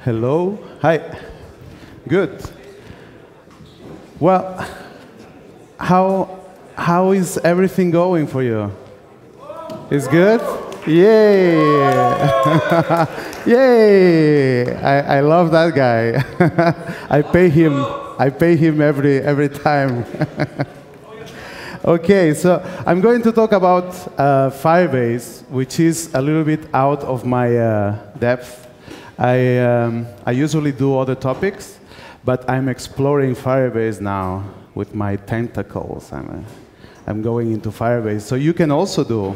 Hello. Hi. Good. Well, how is everything going for you? It's good? Yay! Yay! I love that guy. I pay him every time. Okay, so I'm going to talk about Firebase, which is a little bit out of my depth. I usually do other topics, but I'm exploring Firebase now with my tentacles. I'm going into Firebase. So you can also do.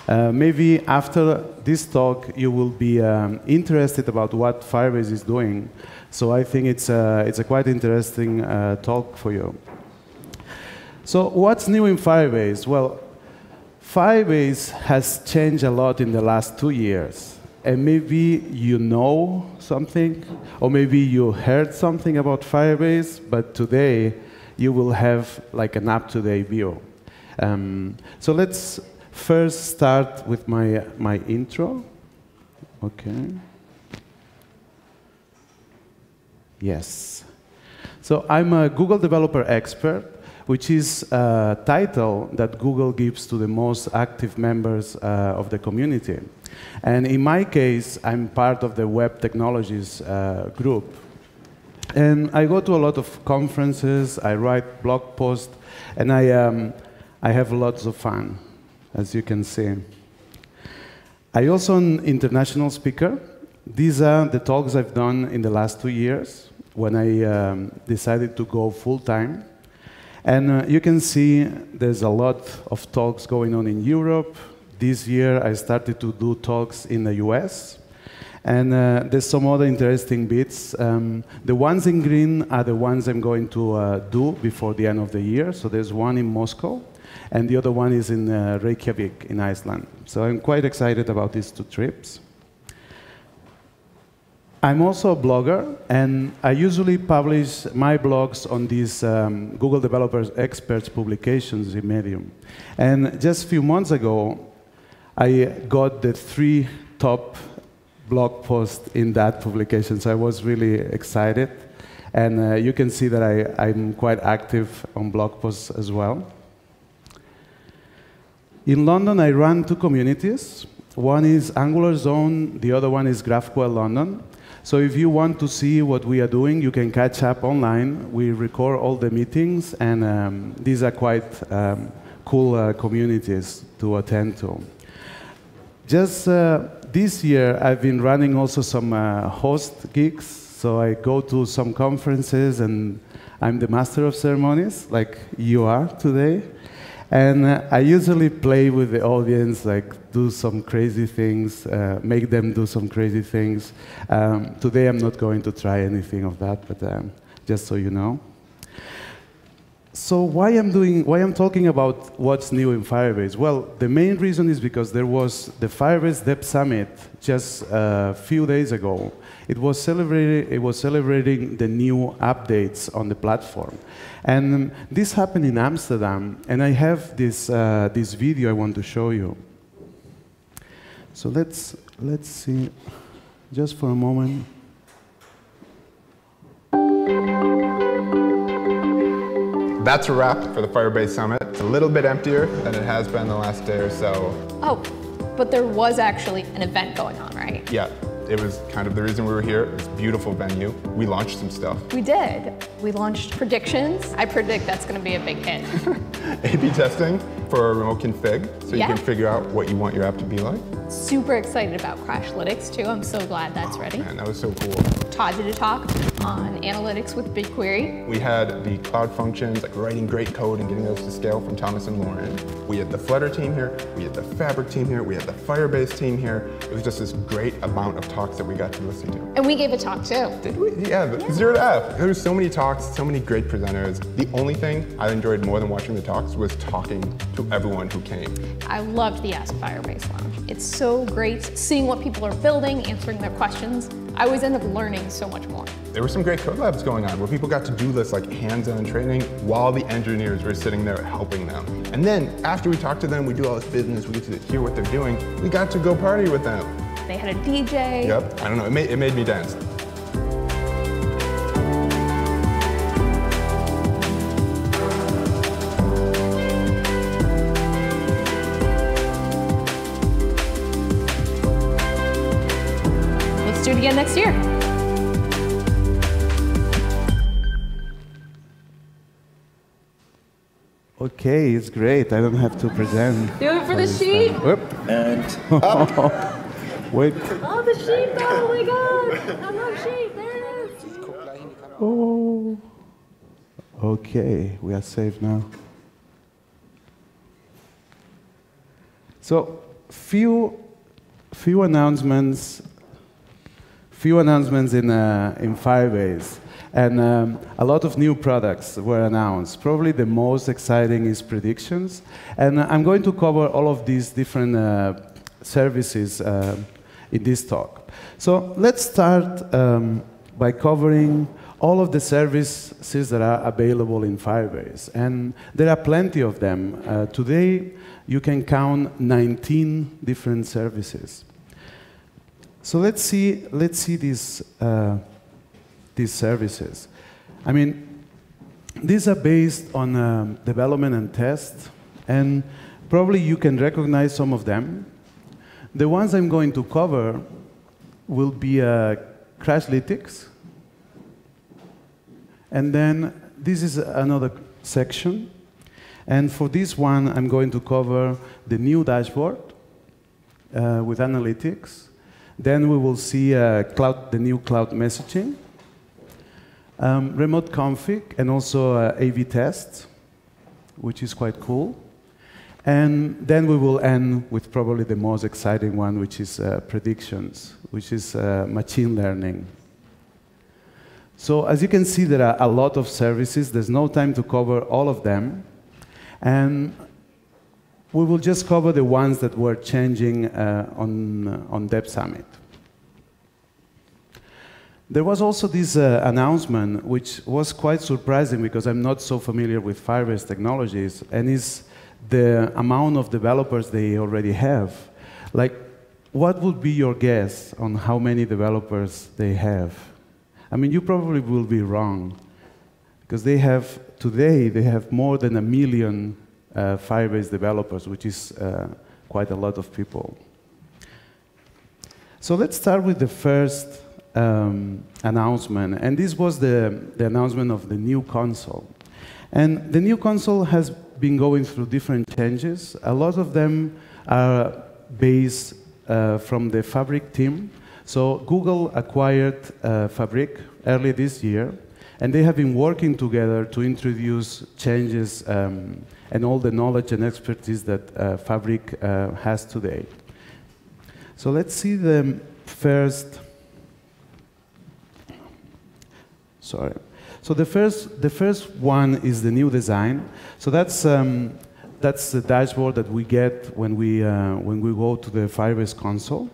Maybe after this talk, you will be interested about what Firebase is doing. So I think it's a quite interesting talk for you. So what's new in Firebase? Well, Firebase has changed a lot in the last 2 years. And maybe you know something, or maybe you heard something about Firebase, but today you will have like an up-to-date view. So let's first start with my intro. Okay. Yes. So I'm a Google Developer Expert, which is a title that Google gives to the most active members of the community. And in my case, I'm part of the Web Technologies group. And I go to a lot of conferences, I write blog posts, and I have lots of fun, as you can see. I'm also an international speaker. These are the talks I've done in the last 2 years when I decided to go full-time. And you can see there's a lot of talks going on in Europe. This year, I started to do talks in the US. And there's some other interesting bits. The ones in green are the ones I'm going to do before the end of the year. So there's one in Moscow, and the other one is in Reykjavik in Iceland. So I'm quite excited about these 2 trips. I'm also a blogger, and I usually publish my blogs on these Google Developers Experts publications in Medium. And just a few months ago, I got the 3 top blog posts in that publication, so I was really excited. And you can see that I'm quite active on blog posts as well. In London, I run 2 communities. One is Angular Zone, the other one is GraphQL London. So if you want to see what we are doing, you can catch up online. We record all the meetings, and these are quite cool communities to attend to. Just this year, I've been running also some host gigs. So I go to some conferences, and I'm the master of ceremonies, like you are today. And I usually play with the audience, like do some crazy things, make them do some crazy things. Today I'm not going to try anything of that, but just so you know. So why I'm talking about what's new in Firebase? Well, the main reason is because there was the Firebase Dev Summit just a few days ago. It was celebrating the new updates on the platform. And this happened in Amsterdam, and I have this video I want to show you. So let's see, just for a moment. That's a wrap for the Firebase Summit. It's a little bit emptier than it has been the last day or so. Oh, but there was actually an event going on, right? Yeah. It was kind of the reason we were here. It's a beautiful venue. We launched some stuff. We did. We launched predictions. I predict that's going to be a big hit. A/B testing for a remote config, so you can figure out what you want your app to be like. Super excited about Crashlytics too. I'm so glad that's ready. Man, that was so cool. Todd did a talk on analytics with BigQuery. We had the cloud functions, like writing great code and getting those to scale from Thomas and Lauren. We had the Flutter team here. We had the Fabric team here. We had the Firebase team here. It was just this great amount of talks that we got to listen to. And we gave a talk too. Did we? Yeah, 0 to F. There were so many talks, so many great presenters. The only thing I enjoyed more than watching the talks was talking to everyone who came. I loved the Ask Firebase Lounge. It's so great seeing what people are building, answering their questions. I always end up learning so much more. There were some great code labs going on where people got to do this like hands-on training while the engineers were sitting there helping them. And then after we talk to them, we do all this business, we get to hear what they're doing, we got to go party with them. They had a DJ. Yep, I don't know, it made me dance. Let's do it again next year. Okay, it's great. I don't have to present. Do it for the sheep. And up. Wait. Oh, the sheep, though. Oh my God. I love sheep. There it is. Oh. Okay, we are safe now. So, few announcements in Firebase. And a lot of new products were announced. Probably the most exciting is predictions. And I'm going to cover all of these different services in this talk. So let's start by covering all of the services that are available in Firebase. And there are plenty of them. Today, you can count 19 different services. So let's see these services. I mean, these are based on development and test, and probably you can recognize some of them. The ones I'm going to cover will be Crashlytics, and then this is another section. And for this one, I'm going to cover the new dashboard with analytics. Then we will see the new cloud messaging, remote config, and also A/B tests, which is quite cool. And then we will end with probably the most exciting one, which is predictions, which is machine learning. So as you can see, there are a lot of services. There's no time to cover all of them. And we will just cover the ones that were changing on Dev Summit. There was also this announcement, which was quite surprising because I'm not so familiar with Firebase technologies, and is the amount of developers they already have. Like, what would be your guess on how many developers they have? I mean, you probably will be wrong, because today they have more than 1 million Firebase developers, which is quite a lot of people. So let's start with the first announcement, and this was the announcement of the new console. And the new console has been going through different changes. A lot of them are based from the Fabric team. So Google acquired Fabric early this year, and they have been working together to introduce changes and all the knowledge and expertise that Fabric has today. So let's see the first. Sorry. So the first one is the new design. So that's the dashboard that we get when we go to the Firebase console,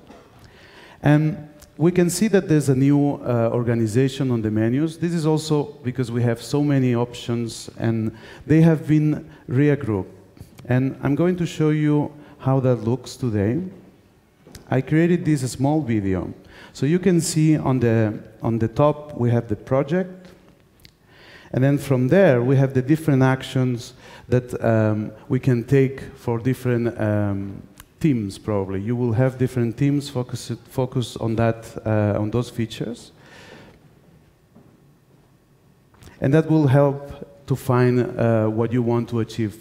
and we can see that there's a new organization on the menus. This is also because we have so many options, and they have been regrouped. And I'm going to show you how that looks today. I created this small video. So you can see on the top, we have the project. And then from there, we have the different actions that we can take for different teams, probably. You will have different teams focus on on those features. And that will help to find what you want to achieve.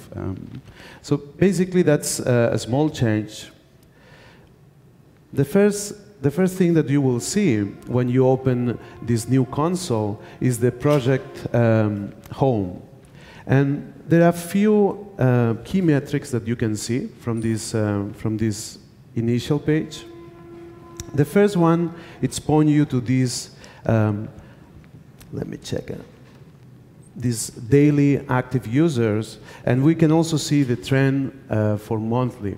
So basically, that's a small change. The first thing that you will see when you open this new console is the project home. And there are a few key metrics that you can see from this initial page. The first one, it's pointing you to this, let me check it, these daily active users, and we can also see the trend for monthly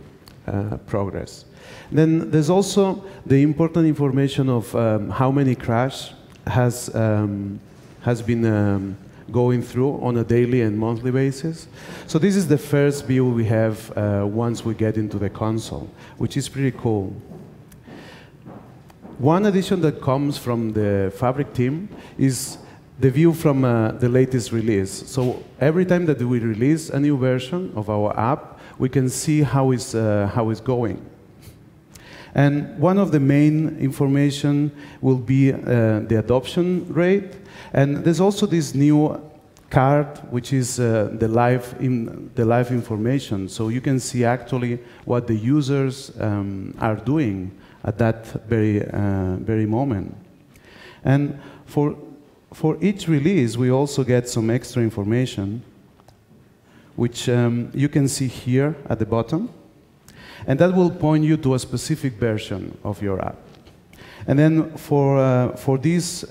progress. Then there's also the important information of how many crash has been going through on a daily and monthly basis. So this is the first view we have once we get into the console, which is pretty cool. One addition that comes from the Fabric team is the view from the latest release. So every time that we release a new version of our app, we can see how it's going. And one of the main information will be the adoption rate. And there's also this new card, which is the live information. So you can see actually what the users are doing at that very moment. And for each release, we also get some extra information, which you can see here at the bottom. And that will point you to a specific version of your app. And then for this,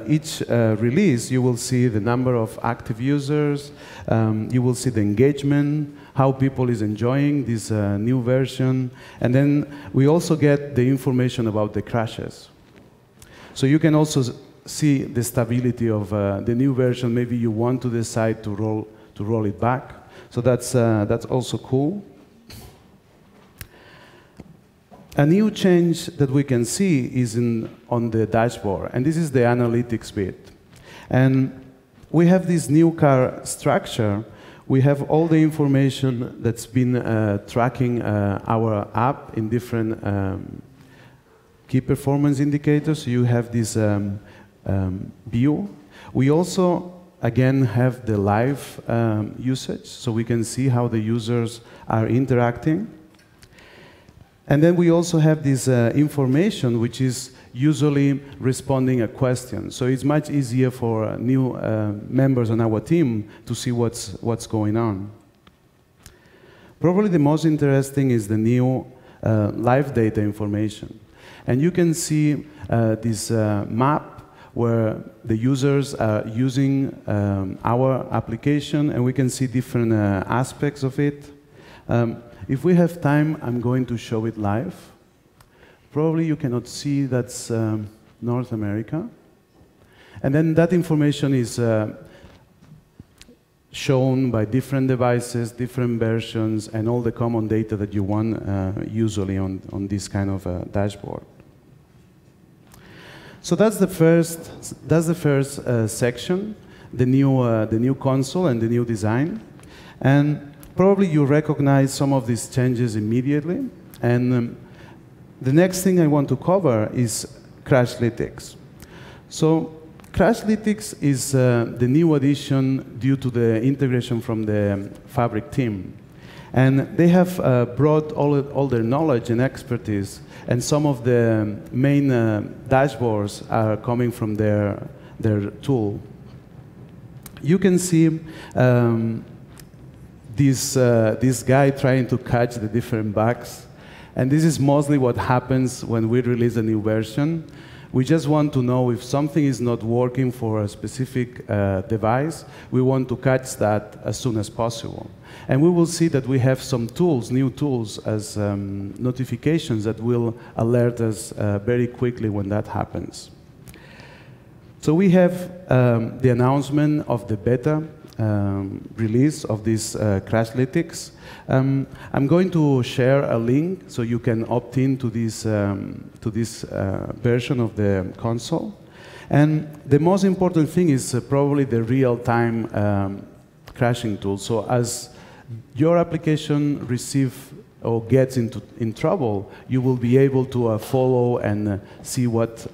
each release, you will see the number of active users, you will see the engagement, how people is enjoying this new version, and then we also get the information about the crashes. So you can also see the stability of the new version. Maybe you want to decide to roll it back. So that's also cool. A new change that we can see is on the dashboard, and this is the analytics bit. And we have this new car structure. We have all the information that's been tracking our app in different key performance indicators. You have this view. We also, again, have the live usage, so we can see how the users are interacting. And then we also have this information, which is usually responding a question. So it's much easier for new members on our team to see what's going on. Probably the most interesting is the new live data information. And you can see this map where the users are using our application, and we can see different aspects of it. If we have time, I'm going to show it live. Probably you cannot see that's North America. And then that information is shown by different devices, different versions, and all the common data that you want usually on this kind of dashboard. So that's the first section, the new console and the new design. And probably you recognize some of these changes immediately. And the next thing I want to cover is Crashlytics. So Crashlytics is the new addition due to the integration from the Fabric team. And they have brought all their knowledge and expertise, and some of the main dashboards are coming from their tool. You can see this guy trying to catch the different bugs. And this is mostly what happens when we release a new version. We just want to know if something is not working for a specific device. We want to catch that as soon as possible. And we will see that we have some tools, new tools, as notifications that will alert us very quickly when that happens. So we have the announcement of the beta release of this Crashlytics. I'm going to share a link so you can opt in to this version of the console. And the most important thing is probably the real-time crashing tool. So as your application receives or gets in trouble, you will be able to follow and see what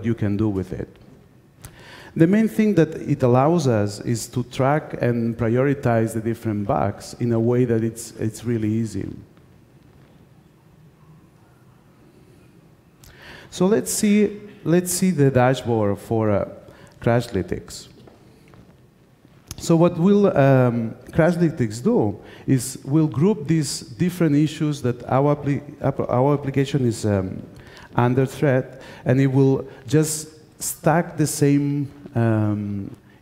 you can do with it. The main thing that it allows us is to track and prioritize the different bugs in a way that it's really easy. So let's see the dashboard for Crashlytics. So what will Crashlytics do is we'll group these different issues that our application is under threat, and it will just stack the same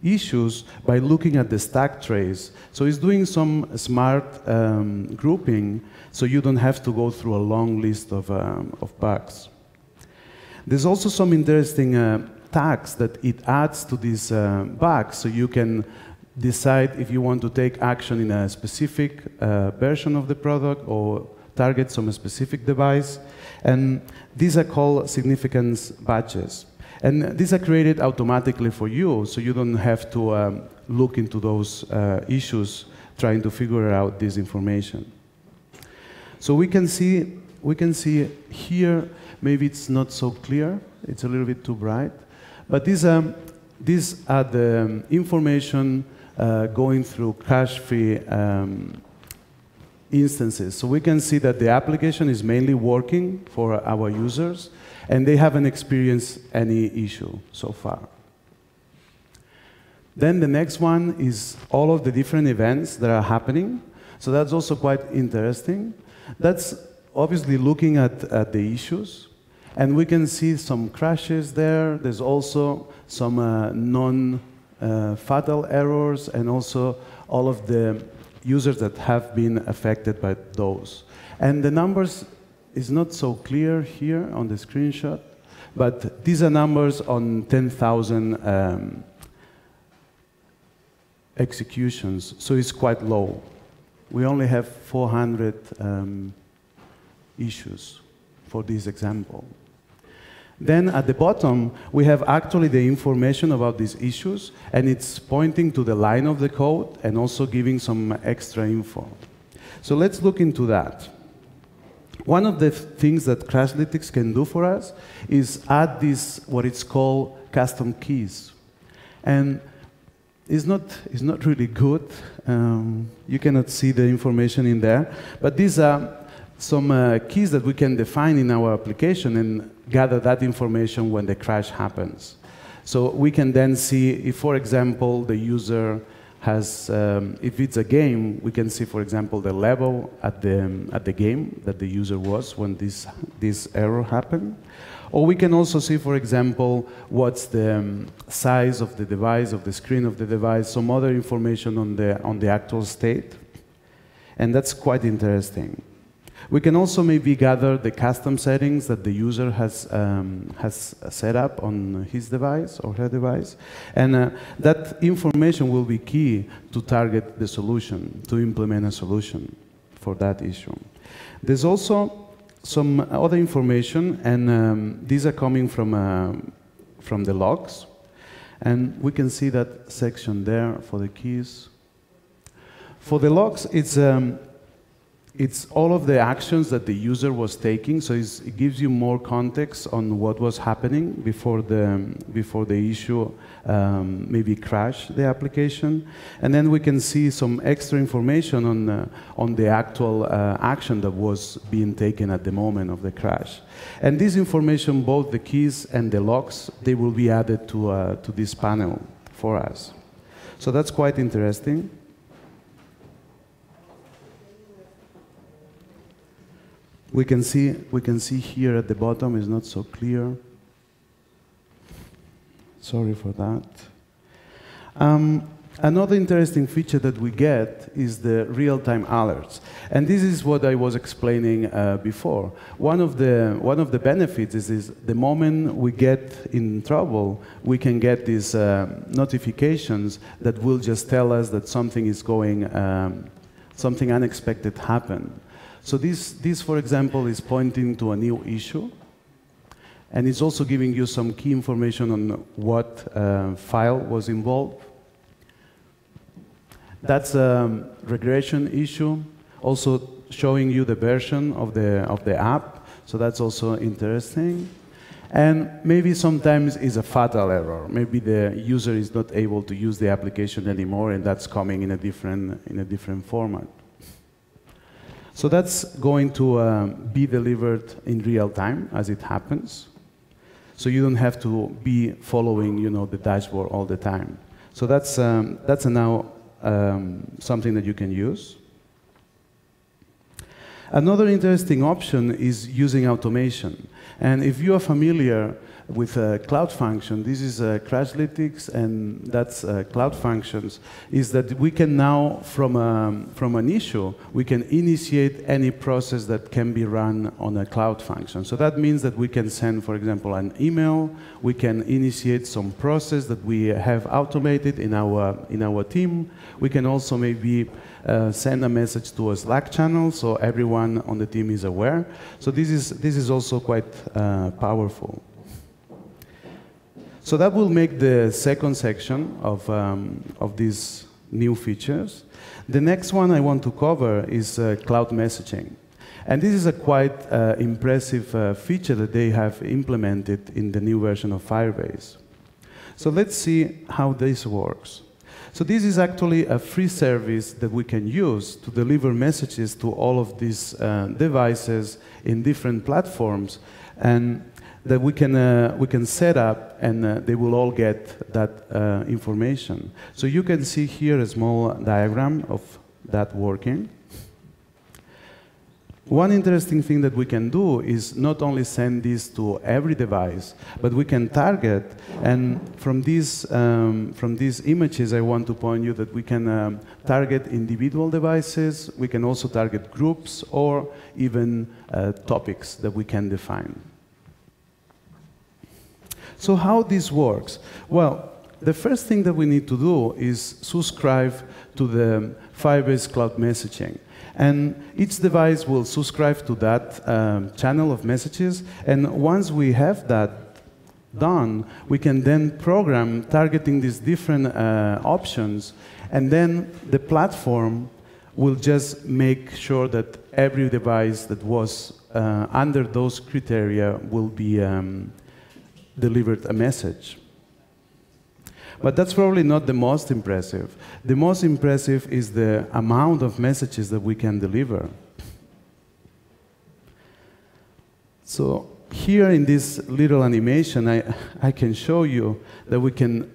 issues by looking at the stack trace. So it's doing some smart grouping, so you don't have to go through a long list of bugs. There's also some interesting tags that it adds to these bugs, so you can decide if you want to take action in a specific version of the product or target some specific device. And these are called significance badges. And these are created automatically for you, so you don't have to look into those issues trying to figure out this information. So we can see we can see here, maybe it's not so clear, it's a little bit too bright, but these are the information going through crash-free instances. So we can see that the application is mainly working for our users, and they haven't experienced any issue so far. Then the next one is all of the different events that are happening. So that's also quite interesting. That's obviously looking at the issues. And we can see some crashes there. There's also some non-fatal errors, and also all of the users that have been affected by those. And the numbers is not so clear here on the screenshot, but these are numbers on 10,000 executions, so it's quite low. We only have 400 issues for this example. Then at the bottom, we have actually the information about these issues, and it's pointing to the line of the code and also giving some extra info. So let's look into that. One of the things that Crashlytics can do for us is add this, what it's called custom keys. And it's not really good. You cannot see the information in there, but these are some keys that we can define in our application and gather that information when the crash happens. So we can then see if, for example, the user has, if it's a game, we can see, for example, the level at the game that the user was when this error happened. Or we can also see, for example, what's the size of the device, of the screen of the device, some other information on the actual state. And that's quite interesting. We can also maybe gather the custom settings that the user has set up on his device or her device. And that information will be key to target the solution, to implement a solution for that issue. There's also some other information, and these are coming from the logs. And we can see that section there for the keys. For the logs, it's all of the actions that the user was taking, so it gives you more context on what was happening before the issue maybe crashed the application. And then we can see some extra information on the actual action that was being taken at the moment of the crash. And this information, both the keys and the logs, they will be added to this panel for us. So that's quite interesting. We can see here at the bottom, is not so clear. Sorry for that. Another interesting feature that we get is the real-time alerts. And this is what I was explaining before. One of the benefits is the moment we get in trouble, we can get these notifications that will just tell us that something is going, something unexpected happened. So this, for example, is pointing to a new issue, and it's also giving you some key information on what file was involved. That's a regression issue, also showing you the version of the app, so that's also interesting. And maybe sometimes it's a fatal error. Maybe the user is not able to use the application anymore, and that's coming in a different format. So that's going to be delivered in real time as it happens. So you don't have to be following, the dashboard all the time. So that's now something that you can use. Another interesting option is using automation. And if you are familiar with Cloud Function, this is Crashlytics, and that's Cloud Functions, is that we can now, from an issue, we can initiate any process that can be run on a Cloud Function. So that means that we can send, for example, an email, we can initiate some process that we have automated in our team. We can also maybe send a message to a Slack channel so everyone on the team is aware. So this is also quite powerful. So that will make the second section of these new features. The next one I want to cover is cloud messaging. And this is a quite impressive feature that they have implemented in the new version of Firebase. So let's see how this works. So this is actually a free service that we can use to deliver messages to all of these devices in different platforms, and that we can set up, and they will all get that information. So you can see here a small diagram of that working. One interesting thing that we can do is not only send this to every device, but we can target, and from these images I want to point you that we can target individual devices, we can also target groups, or even topics that we can define. So how this works? Well, the first thing that we need to do is subscribe to the Firebase Cloud Messaging. And each device will subscribe to that channel of messages. And once we have that done, we can then program targeting these different options. And then the platform will just make sure that every device that was under those criteria will be delivered a message. But that's probably not the most impressive. The most impressive is the amount of messages that we can deliver. So here in this little animation, I can show you that we can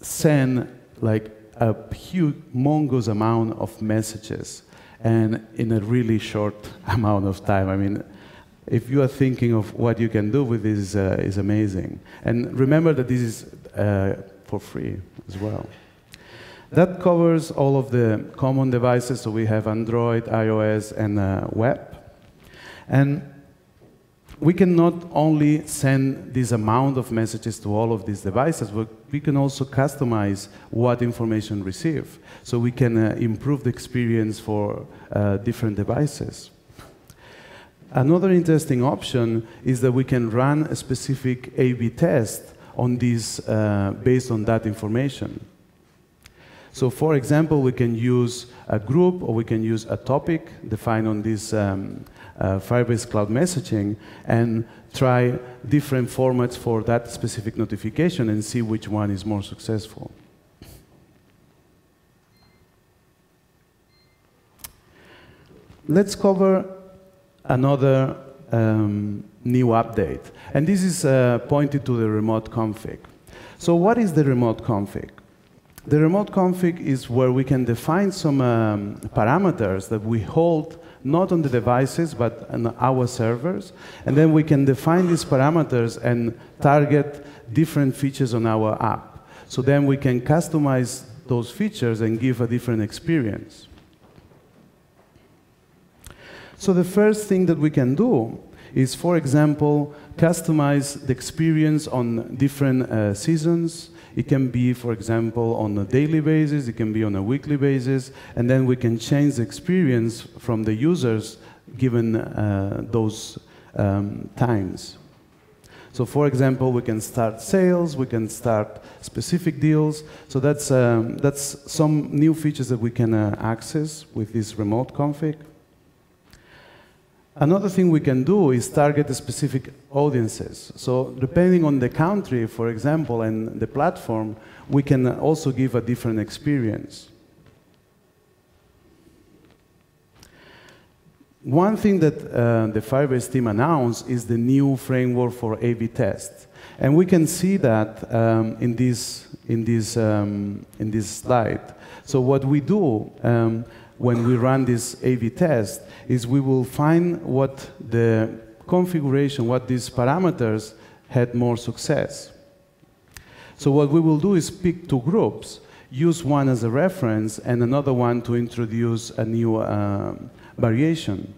send like a humongous amount of messages, and in a really short amount of time. I mean, if you are thinking of what you can do with this, is amazing. And remember that this is for free as well. That covers all of the common devices, so we have Android, iOS, and web. And we can not only send this amount of messages to all of these devices, but we can also customize what information receive, so we can improve the experience for different devices. Another interesting option is that we can run a specific A/B test on this based on that information. So for example, we can use a group, or we can use a topic defined on this Firebase Cloud Messaging, and try different formats for that specific notification and see which one is more successful. Let's cover another new update. And this is pointed to the remote config. So what is the remote config? The remote config is where we can define some parameters that we hold not on the devices, but on our servers. And then we can define these parameters and target different features on our app. So then we can customize those features and give a different experience. So the first thing that we can do is, for example, customize the experience on different seasons. It can be, for example, on a daily basis, it can be on a weekly basis, and then we can change the experience from the users given those times. So for example, we can start sales, we can start specific deals. So that's some new features that we can access with this remote config. Another thing we can do is target the specific audiences. So depending on the country, for example, and the platform, we can also give a different experience. One thing that the Firebase team announced is the new framework for A/B tests. And we can see that in this slide. So what we do when we run this A/B test is we will find what the configuration, what these parameters had more success. So what we will do is pick two groups, use one as a reference and another one to introduce a new variation.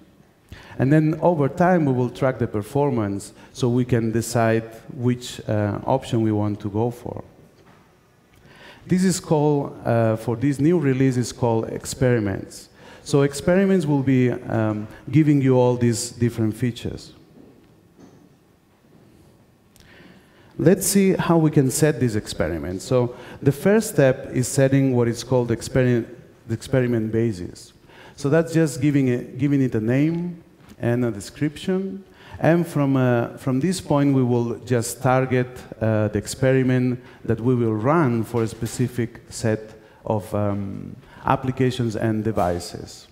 And then over time we will track the performance so we can decide which option we want to go for. This is called, for this new release, is called experiments. So experiments will be giving you all these different features. Let's see how we can set these experiments. So the first step is setting what is called the experiment basis. So that's just giving it a name, and a description. And from this point, we will just target the experiment that we will run for a specific set of applications and devices.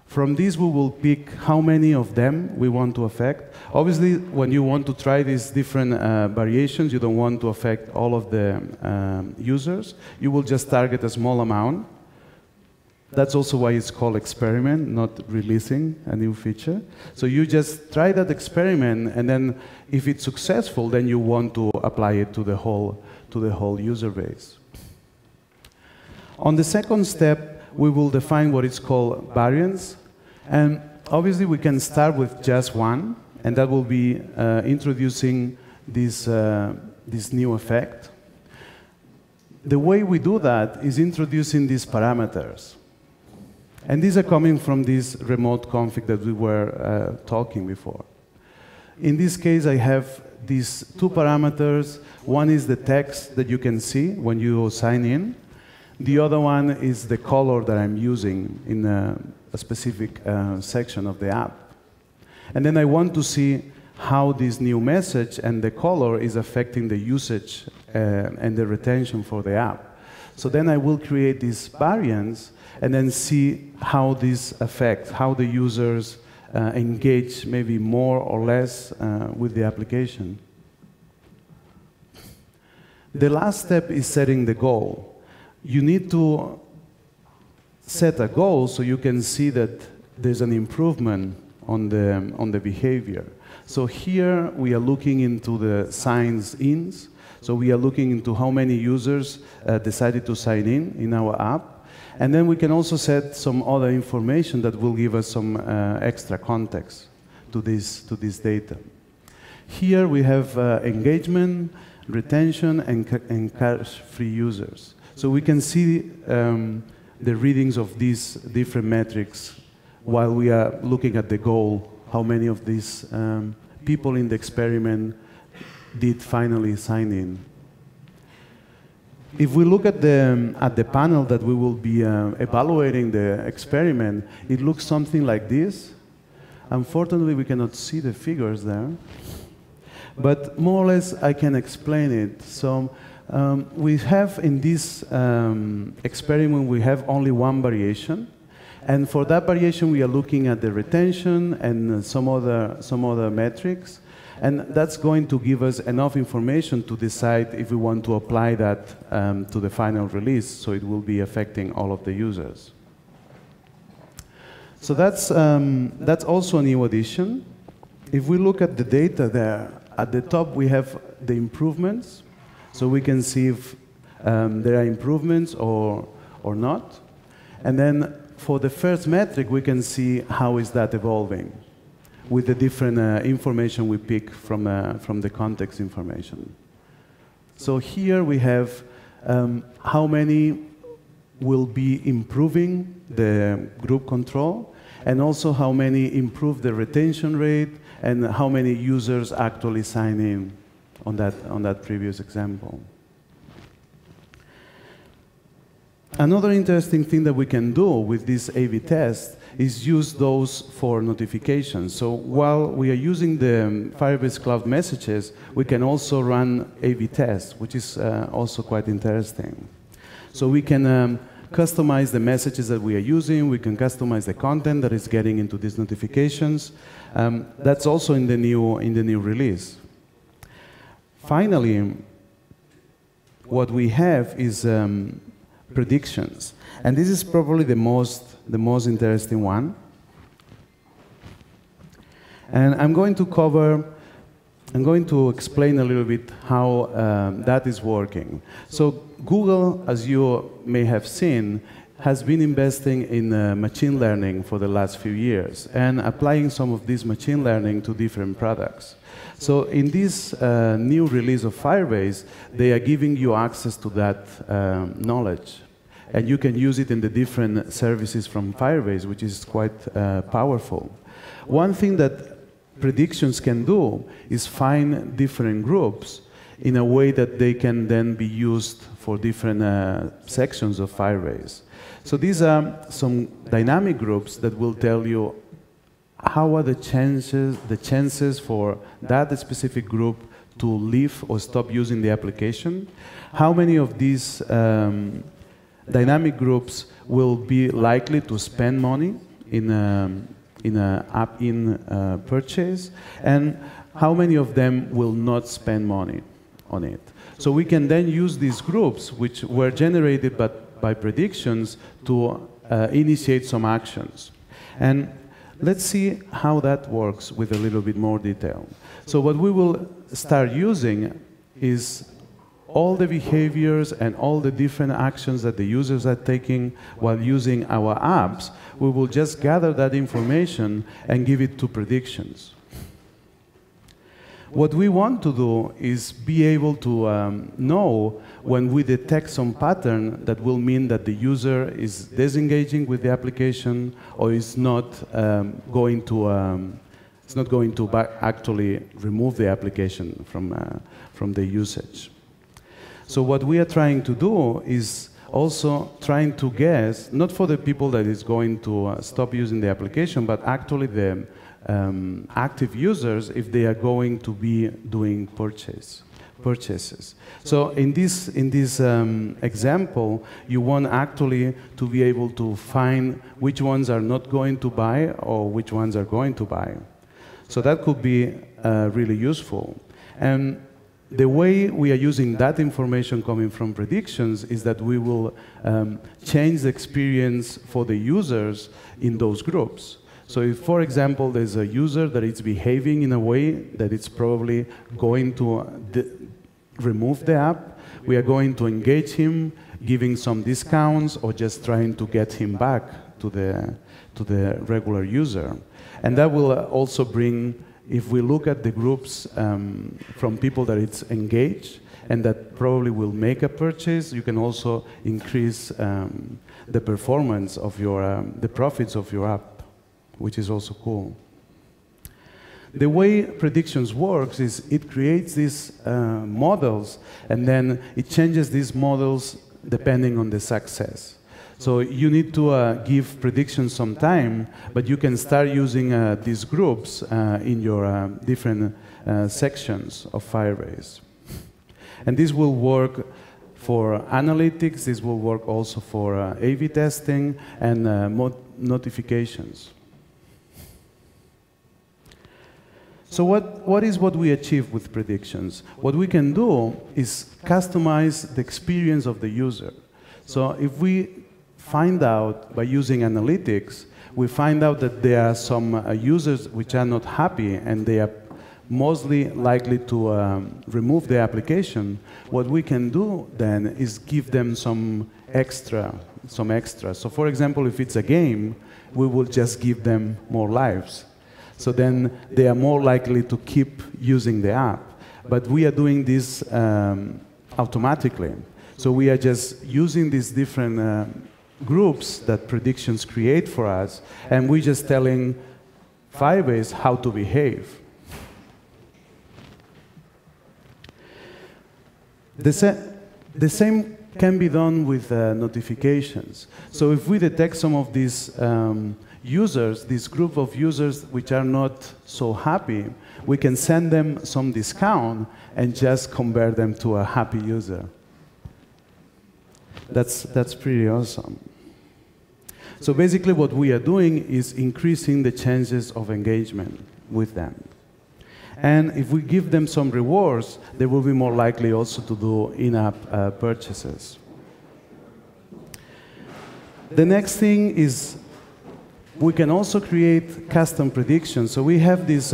From this, we will pick how many of them we want to affect. Obviously, when you want to try these different variations, you don't want to affect all of the users. You will just target a small amount. That's also why it's called experiment, not releasing a new feature. So you just try that experiment, and then if it's successful, then you want to apply it to the whole user base. On the second step, we will define what is called variants. And obviously, we can start with just one, and that will be introducing this new effect. The way we do that is introducing these parameters. And these are coming from this remote config that we were talking before. In this case, I have these two parameters. One is the text that you can see when you sign in. The other one is the color that I'm using in a specific section of the app. And then I want to see how this new message and the color is affecting the usage and the retention for the app. So then I will create these variants and then see how this affects, how the users engage maybe more or less with the application. The last step is setting the goal. You need to set a goal so you can see that there's an improvement on the behavior. So here we are looking into the signs-ins. So we are looking into how many users decided to sign in our app. And then we can also set some other information that will give us some extra context to this data. Here we have engagement, retention, and cache-free users. So we can see the readings of these different metrics while we are looking at the goal, how many of these people in the experiment did finally sign in. If we look at the panel that we will be evaluating the experiment, it looks something like this. Unfortunately, we cannot see the figures there. But more or less, I can explain it. So we have in this experiment, we have only one variation. And for that variation, we are looking at the retention and some other metrics. And that's going to give us enough information to decide if we want to apply that to the final release, so it will be affecting all of the users. So that's also a new addition. If we look at the data there, at the top we have the improvements. So we can see if there are improvements or not. And then for the first metric, we can see how is that evolving with the different information we pick from the context information. So here we have how many will be improving the group control, and also how many improve the retention rate, and how many users actually sign in on that previous example. Another interesting thing that we can do with this A/B test is use those for notifications. So while we are using the Firebase Cloud messages, we can also run A/B tests, which is also quite interesting. So we can customize the messages that we are using. We can customize the content that is getting into these notifications. That's also in the new release. Finally, what we have is predictions. And this is probably the most interesting one. And I'm going to explain a little bit how that is working. So Google, as you may have seen, has been investing in machine learning for the last few years and applying some of this machine learning to different products. So in this new release of Firebase, they are giving you access to that knowledge. And you can use it in the different services from Firebase, which is quite powerful. One thing that predictions can do is find different groups in a way that they can then be used for different sections of Firebase. So these are some dynamic groups that will tell you how are the chances for that specific group to leave or stop using the application? How many of these dynamic groups will be likely to spend money in an app-in purchase? And how many of them will not spend money on it? So we can then use these groups, which were generated by predictions, to initiate some actions. And let's see how that works with a little bit more detail. So what we will start using is all the behaviors and all the different actions that the users are taking while using our apps. We will just gather that information and give it to predictions. What we want to do is be able to know when we detect some pattern that will mean that the user is disengaging with the application or is not going to actually remove the application from the usage. So what we are trying to do is also trying to guess, not for the people that is going to stop using the application, but actually the active users, if they are going to be doing purchases. So in this example, you want actually to be able to find which ones are not going to buy or which ones are going to buy. So that could be really useful. And the way we are using that information coming from predictions is that we will change the experience for the users in those groups. So if, for example, there's a user that is behaving in a way that it's probably going to remove the app, we are going to engage him, giving some discounts, or just trying to get him back to the regular user. And that will also bring, if we look at the groups from people that it's engaged and that probably will make a purchase, you can also increase the performance of your, the profits of your app, which is also cool. The way predictions works is it creates these models, and then it changes these models depending on the success. So you need to give predictions some time, but you can start using these groups in your different sections of Firebase. And this will work for analytics, this will work also for A/B testing and notifications. So what is what we achieve with predictions? What we can do is customize the experience of the user. So if we find out by using analytics, we find out that there are some users which are not happy and they are mostly likely to remove the application, what we can do then is give them some extra. So for example, if it's a game, we will just give them more lives. So then they are more likely to keep using the app. But we are doing this automatically. So we are just using these different groups that predictions create for us, and we're just telling Firebase how to behave. The same can be done with notifications. So if we detect some of these users, this group of users which are not so happy, we can send them some discount and just convert them to a happy user. That's pretty awesome. So basically what we are doing is increasing the chances of engagement with them. And if we give them some rewards, they will be more likely also to do in-app purchases. The next thing is we can also create custom predictions. So we have these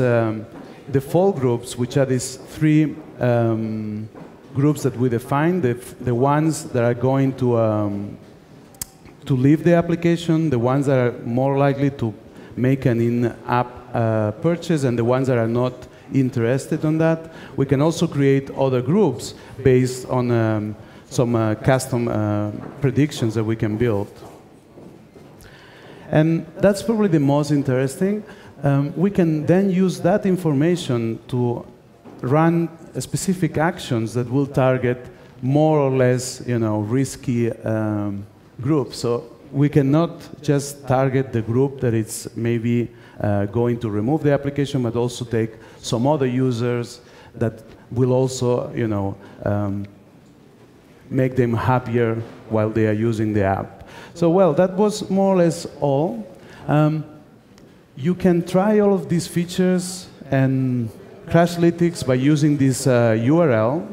default groups, which are these three groups that we define, the ones that are going to leave the application, the ones that are more likely to make an in-app purchase, and the ones that are not interested in that. We can also create other groups based on some custom predictions that we can build. And that's probably the most interesting. We can then use that information to run specific actions that will target more or less, risky groups. So we cannot just target the group that is maybe going to remove the application, but also take some other users that will also, make them happier while they are using the app. So, well, that was more or less all. You can try all of these features and Crashlytics by using this URL.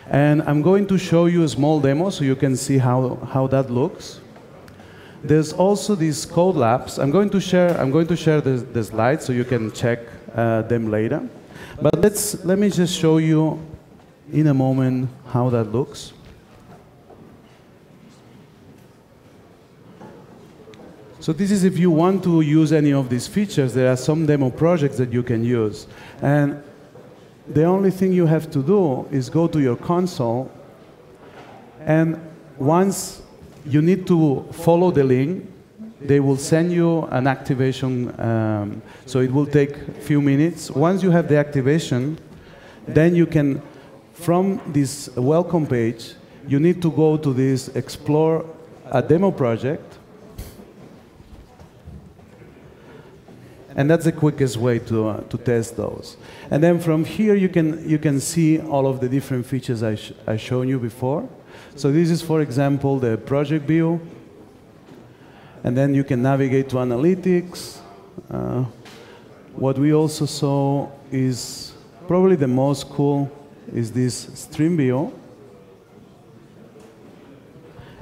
And I'm going to show you a small demo so you can see how that looks. There's also these code labs. I'm going to share the slides so you can check them later. But let me just show you in a moment how that looks. So this is if you want to use any of these features, there are some demo projects that you can use. And the only thing you have to do is go to your console, and once you need to follow the link, they will send you an activation, so it will take a few minutes. Once you have the activation, then you can, from this welcome page, you need to go to this Explore a Demo Project. And that's the quickest way to test those. And then from here, you can see all of the different features I shown you before. So this is, for example, the project view. And then you can navigate to analytics. What we also saw is probably the most cool is this stream view.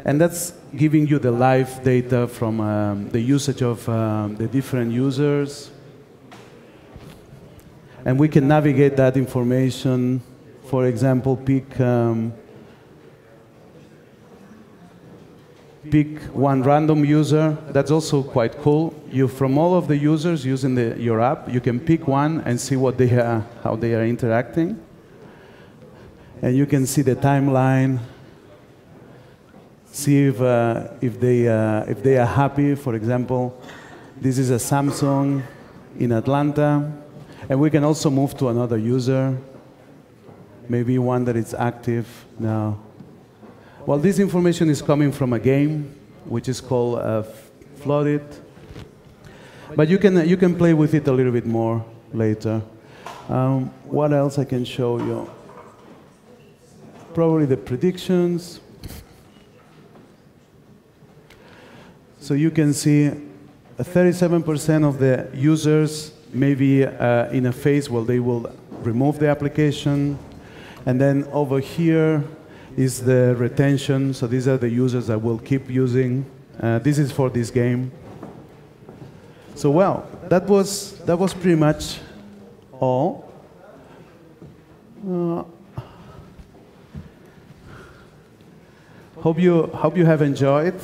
And that's giving you the live data from the usage of the different users. And we can navigate that information. For example, pick one random user. That's also quite cool. From all of the users using your app, you can pick one and see what how they are interacting. And you can see the timeline. See if they are happy. For example, this is a Samsung in Atlanta. And we can also move to another user, maybe one that is active now. Well, this information is coming from a game, which is called Flooded. But you can play with it a little bit more later. What else I can show you? Probably the predictions. So you can see 37% of the users may be in a phase where they will remove the application. And then over here is the retention. So these are the users that will keep using. This is for this game. So well, that was pretty much all. Hope you have enjoyed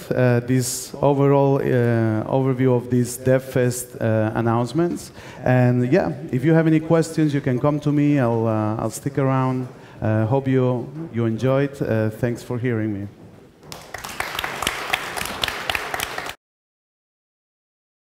this overall overview of these DevFest announcements. And yeah, if you have any questions, you can come to me. I'll stick around. Hope you enjoyed. Thanks for hearing me.